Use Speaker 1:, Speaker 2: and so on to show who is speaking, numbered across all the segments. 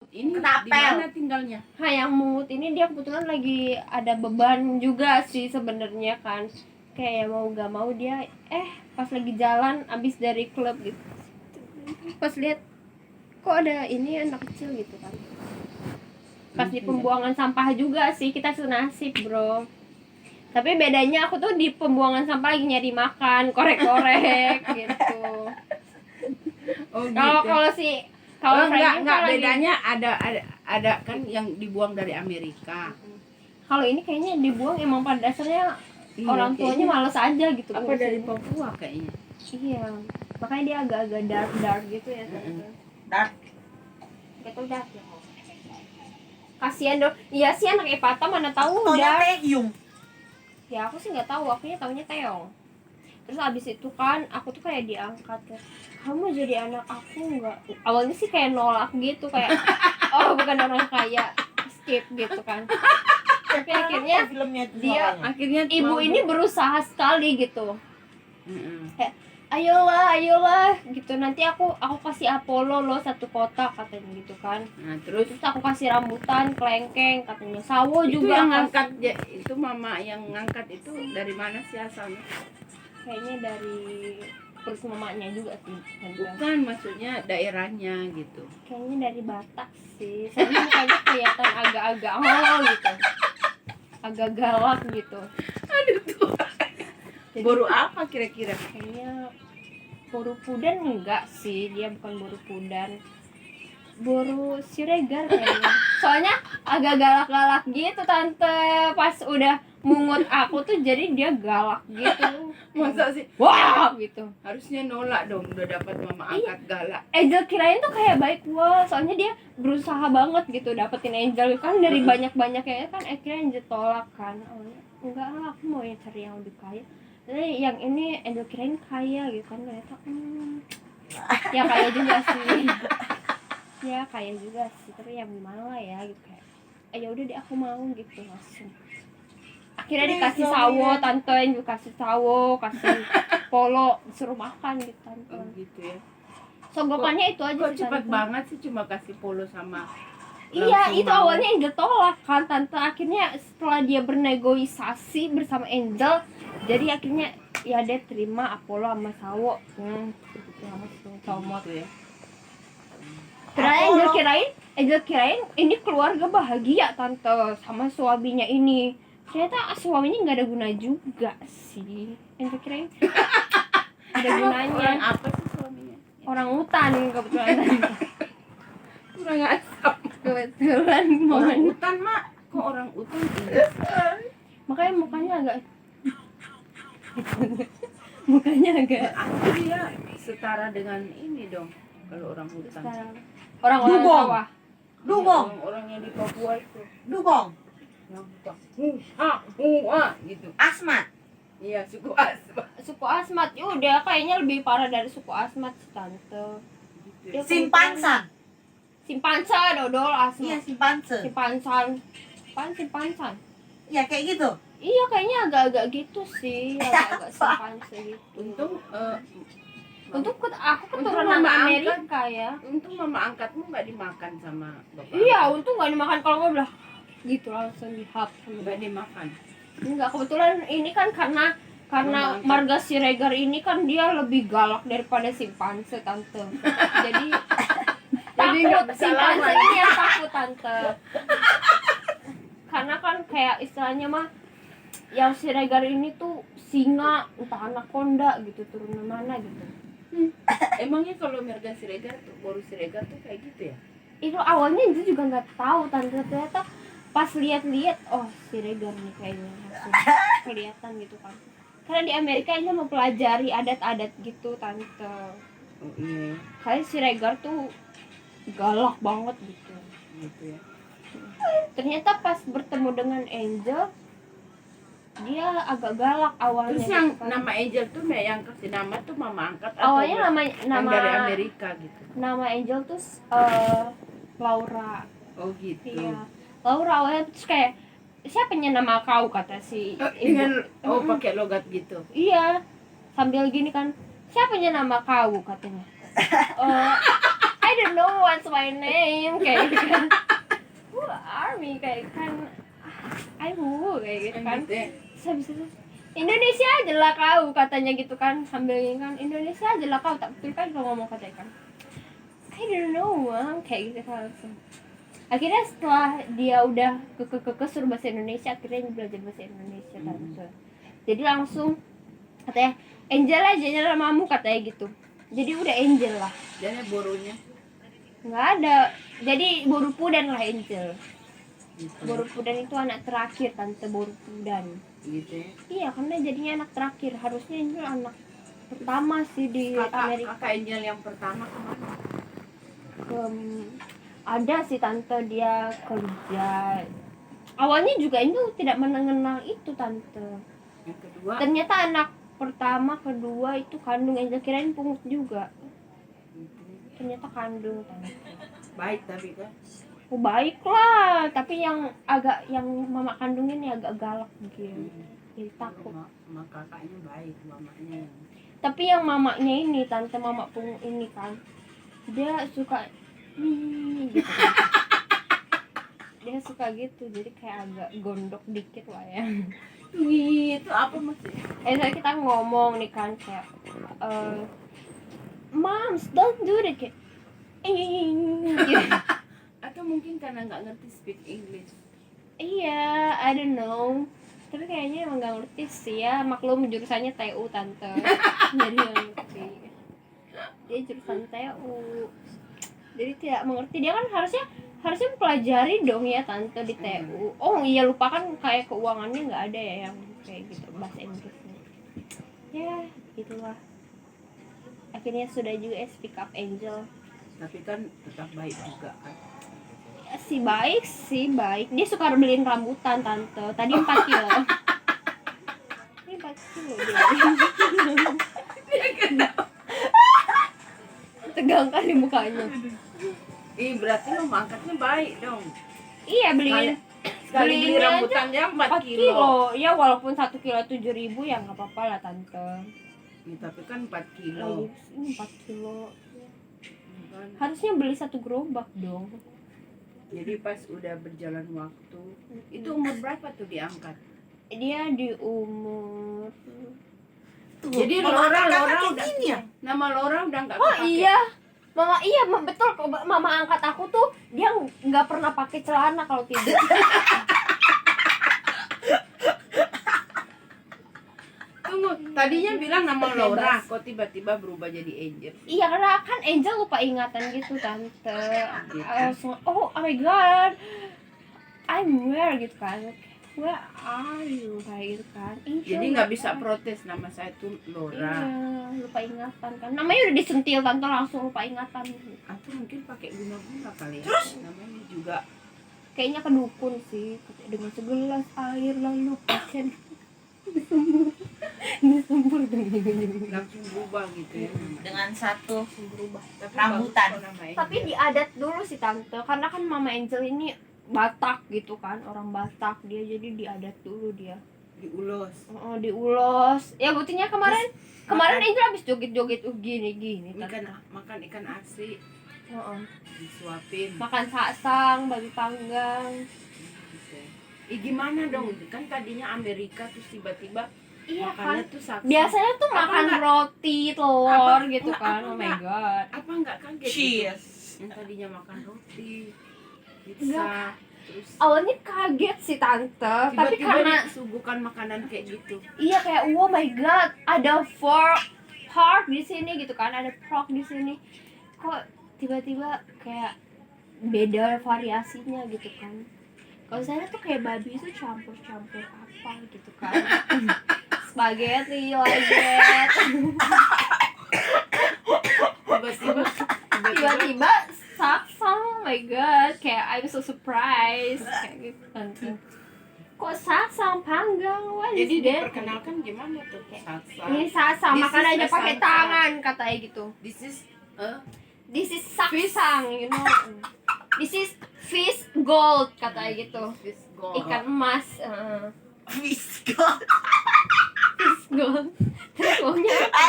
Speaker 1: ini di
Speaker 2: Ketapel.
Speaker 1: mana tinggalnya?
Speaker 3: Yang Mungut ini dia kebetulan lagi ada beban juga sih sebenarnya kan. Kayak mau gak mau dia pas lagi jalan abis dari klub gitu. Pas lihat kok ada ini anak kecil gitu kan. Pas di pembuangan sampah juga sih kita senasib, Bro. Tapi bedanya aku tuh di pembuangan sampah lagi nyari makan, korek-korek gitu.
Speaker 1: Oh gitu.
Speaker 3: Kalau
Speaker 1: enggak
Speaker 3: lagi,
Speaker 1: bedanya ada kan yang dibuang dari Amerika.
Speaker 3: kalau ini kayaknya dibuang emang pada dasarnya
Speaker 1: Iya,
Speaker 3: orang tuanya
Speaker 1: kayaknya
Speaker 3: malas aja gitu.
Speaker 1: apa dari Papua kayaknya.
Speaker 3: Iya, makanya dia agak-agak dark gitu ya.
Speaker 2: Dark.
Speaker 3: Gitu dark ya. Kasihan dong. Iya sih anak Epata mana tahu
Speaker 2: Taunya
Speaker 3: dark.
Speaker 2: Taeyong.
Speaker 3: Ya aku sih nggak tahu, akunya taunya Teong. Terus abis itu kan aku tuh kayak diangkat ya, kamu jadi anak aku nggak? Awalnya sih kayak nolak gitu, kayak oh bukan orang kaya, skip gitu kan. Tapi akhirnya
Speaker 2: filmnya itu
Speaker 3: dia
Speaker 2: soalnya.
Speaker 1: Akhirnya
Speaker 3: ibu ini berusaha sekali gitu,
Speaker 1: Heeh.
Speaker 3: kayak ayolah gitu, nanti aku kasih Apollo loh 1 kotak katanya gitu kan.
Speaker 1: Nah, terus
Speaker 3: Terus aku kasih rambutan kelengkeng katanya, sawo
Speaker 1: itu
Speaker 3: juga
Speaker 1: yang
Speaker 3: kasih.
Speaker 1: ngangkat itu mama yang ngangkat itu dari mana sih asalnya?
Speaker 3: Kayaknya dari terus mamanya juga sih tante.
Speaker 1: Bukan, maksudnya daerahnya gitu.
Speaker 3: Kayaknya dari Batak sih, soalnya mukanya kelihatan agak-agak gitu, agak galak gitu.
Speaker 1: Aduh tuh.
Speaker 3: Jadi,
Speaker 1: Boru apa kira-kira?
Speaker 3: kayaknya boru pudan enggak sih, dia bukan boru pudan, boru Siregar kayaknya. Soalnya agak galak-galak gitu tante, pas udah mungut aku tuh jadi dia galak gitu.
Speaker 1: Masa sih?
Speaker 3: Wah gitu.
Speaker 1: Harusnya nolak dong, udah dapat mama angkat galak.
Speaker 3: Angel kirain tuh kayak baik, wah soalnya dia berusaha banget gitu dapetin Angel kan dari banyak-banyaknya kan. Akhirnya Angel tolak kan, awalnya enggak aku mau yang cari yang lebih kaya. Jadi yang ini Angel kirain kaya gitu kan, ternyata ya kaya juga sih. Ya kaya juga sih, tapi yang gimana lah ya gitu, kayak ya udah deh aku mau gitu langsung. Akhirnya dikasih sawo, tante yang juga kasih sawo, kasih polo, disuruh makan gitu tante.
Speaker 1: Oh gitu ya.
Speaker 3: Sogokannya itu aja
Speaker 1: Kok
Speaker 3: sih
Speaker 1: cepat
Speaker 3: tante.
Speaker 1: banget sih cuma kasih polo sama
Speaker 3: Iya,
Speaker 1: langsung
Speaker 3: itu
Speaker 1: mau.
Speaker 3: awalnya Angel tolak kan tante. Akhirnya setelah dia bernegosiasi bersama Angel, jadi akhirnya ya dia terima Apollo sama Sawo. Gitu langsung comot.
Speaker 1: Gitu ya.
Speaker 3: Ternyata Angel kirain ini keluarga bahagia tante sama suaminya ini. Ternyata suaminya nggak ada guna juga sih. Angel kirain ada
Speaker 1: Orang
Speaker 3: gunanya.
Speaker 1: apa sih suaminya?
Speaker 3: Orang hutan kebetulan.
Speaker 1: Kurang asam.
Speaker 3: Kebetulan
Speaker 1: Orang hutan mak, kok orang hutan ini?
Speaker 3: makanya mukanya agak
Speaker 1: Berarti ya setara dengan ini dong kalau orang hutan.
Speaker 3: orang-orang
Speaker 2: Dugong.
Speaker 3: sawah.
Speaker 2: Dugong.
Speaker 1: Orang yang di Papua itu.
Speaker 2: Dugong.
Speaker 1: Yang gitu.
Speaker 2: Asmat.
Speaker 1: Iya, suku Asmat.
Speaker 3: Suku Asmat ya udah kayaknya lebih parah dari suku Asmat sih tante.
Speaker 1: Gitu.
Speaker 3: Dia
Speaker 2: Simpansan.
Speaker 3: Simpansa dodol
Speaker 2: Iya,
Speaker 3: Asmat.
Speaker 2: simpanse.
Speaker 3: Simpansan.
Speaker 2: Iya, kayak gitu.
Speaker 3: Iya kayaknya agak-agak gitu sih, agak-agak simpansa gitu.
Speaker 1: Untung
Speaker 3: Aku
Speaker 1: Untung
Speaker 3: keturunan
Speaker 1: mama
Speaker 3: Amerika ya.
Speaker 1: untung mama angkatmu nggak dimakan sama bapak.
Speaker 3: Iya, untung gak dimakan, kalau nggak udah gitu langsung dihap.
Speaker 1: Nggak dimakan.
Speaker 3: Enggak, kebetulan ini kan karena
Speaker 1: Mama angkat.
Speaker 3: marga Siregar ini kan dia lebih galak daripada simpanse tante. Jadi
Speaker 1: nggak
Speaker 3: takut
Speaker 1: bisa
Speaker 3: simpanse
Speaker 1: lawan.
Speaker 3: ini yang takut tante. Karena kan kayak istilahnya mah yang Siregar ini tuh singa, entah anaconda gitu, turunan mana gitu.
Speaker 1: Emangnya kalau Merga Siregar tuh, Boru Siregar tuh kayak gitu ya?
Speaker 3: Itu awalnya itu juga nggak tahu tante, ternyata pas lihat-lihat oh Siregar nih kayaknya langsung kelihatan gitu kan. Karena di Amerika ini mempelajari adat-adat gitu tante.
Speaker 1: Oh iya,
Speaker 3: Kayak Siregar tuh galak banget gitu.
Speaker 1: gitu ya.
Speaker 3: Ternyata pas bertemu dengan Angel dia agak galak awalnya.
Speaker 1: Terus yang
Speaker 3: gitu kan.
Speaker 1: nama Angel tuh yang kasih nama tuh mama angkat atau
Speaker 3: Awalnya
Speaker 1: yang dari Amerika gitu?
Speaker 3: Nama Angel tuh Laura.
Speaker 1: Oh gitu.
Speaker 3: Iya. Laura awalnya terus kayak siapanya nama kau kata si
Speaker 1: Dengan
Speaker 3: ibu.
Speaker 1: pakai logat gitu.
Speaker 3: Iya. Sambil gini kan, siapanya nama kau katanya. I don't know what's my name kayak gitu kan. Who are me kayak kan. I who kayak gitu kan. Saya bisa Indonesia aja lah kau katanya gitu kan sambil kan Indonesia aja lah kau tak betul kan kalau ngomong katanya kan. I don't know kayak gitu kan langsung. Akhirnya setelah dia udah suruh bahasa Indonesia, akhirnya belajar bahasa Indonesia tante. Jadi langsung katanya Angel aja namamu katanya gitu. Jadi udah Angel lah.
Speaker 1: Dan borunya
Speaker 3: Nggak ada. Jadi Borupudan lah Angel.
Speaker 1: gitu.
Speaker 3: Borupudan itu anak terakhir tante Borupudan.
Speaker 1: Gitu ya.
Speaker 3: Iya karena jadinya anak terakhir. Harusnya Angel anak pertama sih di Amerika.
Speaker 1: Kakak Angel yang pertama kemana?
Speaker 3: Ada sih tante dia kerja. Awalnya juga Angel tidak mengenal itu tante.
Speaker 1: Yang kedua
Speaker 3: Ternyata anak pertama, kedua itu kandung. Angel kirain pungut juga.
Speaker 1: gitu.
Speaker 3: Ternyata kandung tante.
Speaker 1: Baik tapi kan
Speaker 3: Oh baik lah, tapi yang mama kandung ini agak galak gitu. Jadi takut.
Speaker 1: sama kakaknya baik, mamanya yang
Speaker 3: Tapi yang mamanya ini, tante mama pungut ini kan, dia suka gitu kan. Dia suka gitu, jadi kayak agak gondok dikit lah ya.
Speaker 1: itu apa maksudnya?
Speaker 3: Saya kita ngomong nih kan kayak, Moms, don't do that kayak, gitu.
Speaker 1: Atau mungkin karena nggak ngerti speak English.
Speaker 3: Iya, I don't know. Tapi kayaknya emang gak ngerti sih ya. Maklum jurusannya TU tante. Jadi gak ngerti. Dia jurusan TU. Jadi tidak mengerti. Dia kan harusnya mempelajari dong ya tante di TU. Oh iya lupa kan kayak keuangannya nggak ada ya yang kayak gitu bahasa Inggrisnya. Ya gitulah. Akhirnya sudah juga speak up Angel.
Speaker 1: Tapi kan tetap baik juga kan.
Speaker 3: Si baik. Dia suka beliin rambutan tante. Tadi 4 kilo. Ini 4 kilo dia. Tegang kali mukanya.
Speaker 1: Berarti lo mangkatnya baik dong.
Speaker 3: Iya beliin.
Speaker 1: Sekali beli
Speaker 3: Beliinnya
Speaker 1: rambutannya 4
Speaker 3: 4
Speaker 1: kilo.
Speaker 3: Ya walaupun 1 kilo 7.000 ya nggak apa-apa lah tante.
Speaker 1: Ya, tapi kan 4 kilo.
Speaker 3: Ini 4 kilo.
Speaker 1: Kan.
Speaker 3: Harusnya beli 1 gerobak dong.
Speaker 1: Jadi pas udah berjalan waktu, itu umur berapa tuh diangkat?
Speaker 3: Dia di umur
Speaker 1: Jadi Lora udah
Speaker 2: gini ya?
Speaker 1: nama Lora udah nggak
Speaker 3: Oh
Speaker 1: kepake.
Speaker 3: iya. Betul kok mama angkat aku tuh dia nggak pernah pakai celana kalau tidur.
Speaker 1: Tunggu, tadinya bilang nama Lora, kok tiba-tiba berubah jadi Angel?
Speaker 3: Iya karena kan Angel lupa ingatan gitu tante. Oh my god, I'm where gitu kan. Where are you kayak gitu kan.
Speaker 1: Jadi nggak bisa protes nama saya tuh Lora.
Speaker 3: Iya, lupa ingatan kan. Namanya udah disentil tante langsung lupa ingatan.
Speaker 1: Atau mungkin pakai guna-guna kali ya. Terus namanya juga
Speaker 3: Kayaknya kedukun sih. Dengan segelas air lalu pasien disembur
Speaker 1: langsung berubah gitu ya.
Speaker 2: Dengan satu
Speaker 3: berubah.
Speaker 1: Tapi
Speaker 2: rambutan.
Speaker 1: bagus kok nama Angel.
Speaker 3: Tapi diadat dulu sih tante, karena kan mama Angel ini Batak gitu kan, orang Batak dia, jadi diadat dulu dia.
Speaker 1: diulos.
Speaker 3: Diulos. Ya buktinya kemarin Angel habis joget-joget gini
Speaker 1: Makan ikan asin, disuapin.
Speaker 3: makan saksang, babi panggang.
Speaker 1: Gimana dong? Kan tadinya Amerika terus tiba-tiba
Speaker 3: Iya
Speaker 1: makannya
Speaker 3: kan.
Speaker 1: tuh saksa.
Speaker 3: Biasanya tuh
Speaker 1: Apa
Speaker 3: makan
Speaker 1: enggak?
Speaker 3: roti, telur
Speaker 1: Apa-
Speaker 3: gitu
Speaker 1: enggak,
Speaker 3: kan.
Speaker 1: apa
Speaker 3: Oh my
Speaker 1: enggak?
Speaker 3: god.
Speaker 1: Apa enggak kaget
Speaker 2: Cheers.
Speaker 1: gitu? Yang tadinya makan roti, pizza,
Speaker 3: Enggak.
Speaker 1: terus
Speaker 3: Awalnya kaget sih tante, tapi
Speaker 1: tiba-tiba
Speaker 3: karena
Speaker 1: disuguhkan makanan kayak gitu.
Speaker 3: iya kayak oh my god, ada pork di sini gitu kan, ada pork di sini. Kok tiba-tiba kayak beda variasinya gitu kan. Kalau saya tuh kayak babi itu campur-campur apa gitu kan. Spaghetti, laget. Tiba-tiba saksang, oh my god, kayak I'm so surprised kayak gitu tante. Kok saksang panggang, what is
Speaker 1: Jadi
Speaker 3: that?
Speaker 1: diperkenalkan gimana tuh salsa?
Speaker 3: Ini saksang,
Speaker 1: This
Speaker 3: makan
Speaker 1: is
Speaker 3: aja
Speaker 1: a
Speaker 3: pakai
Speaker 1: salsa.
Speaker 3: tangan katanya gitu.
Speaker 1: This is
Speaker 3: This is saksang, you know. This is fish gold katanya gitu.
Speaker 1: fish gold.
Speaker 3: Ikan emas.
Speaker 2: Fiskal.
Speaker 3: Fish gold. Terus maunya apa?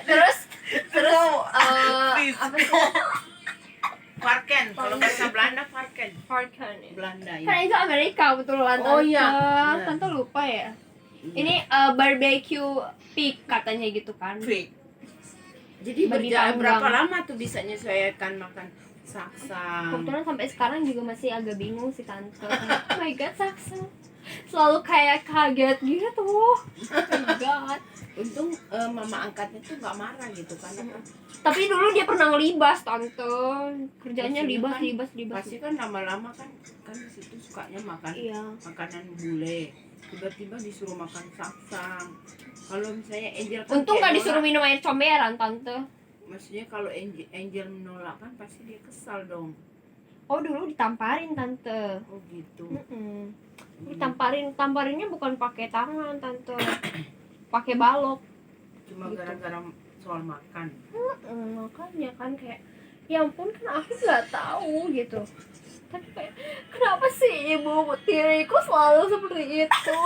Speaker 3: Terus
Speaker 2: Terus
Speaker 3: apa sih?
Speaker 2: Varken, kalau bahasa Belanda Varken.
Speaker 3: Varken ya.
Speaker 2: Belanda
Speaker 3: Kan
Speaker 2: ya.
Speaker 3: itu Amerika betulan
Speaker 1: Oh,
Speaker 3: Tante.
Speaker 1: iya. Benar.
Speaker 3: Tante lupa ya.
Speaker 1: Iya.
Speaker 3: Ini barbecue pig katanya gitu kan.
Speaker 2: Fake.
Speaker 1: Jadi
Speaker 3: babi
Speaker 1: berjalan
Speaker 3: panggang.
Speaker 1: berapa lama tuh bisa menyesuaikan makan saksang?
Speaker 3: Kebetulan sampai sekarang juga masih agak bingung sih Tante. Oh my god, saksa. Selalu kayak kaget gitu. Oh my god.
Speaker 1: Untung mama angkatnya tuh nggak marah gitu kan.
Speaker 3: Tapi dulu dia pernah ngelibas Tante. Kerjanya
Speaker 1: Pastinya
Speaker 3: libas.
Speaker 1: Pasti kan lama-lama kan di situ sukanya makan
Speaker 3: Iya.
Speaker 1: makanan bule. Tiba-tiba disuruh makan saksang. Kalau misalnya Angel kan
Speaker 3: Untung
Speaker 1: kayak
Speaker 3: gak disuruh
Speaker 1: nolak.
Speaker 3: minum air comberan Tante.
Speaker 1: Maksudnya kalau Angel menolak kan pasti dia kesal dong.
Speaker 3: Oh dulu ditamparin Tante.
Speaker 1: Oh gitu.
Speaker 3: Tamparinnya bukan pakai tangan Tante. Pakai balok.
Speaker 1: Cuma
Speaker 3: Gitu.
Speaker 1: gara-gara soal makan.
Speaker 3: Makanya kan kayak ya ampun kan aku nggak tahu gitu. Tapi kayak kenapa sih ibu tiriku selalu seperti itu?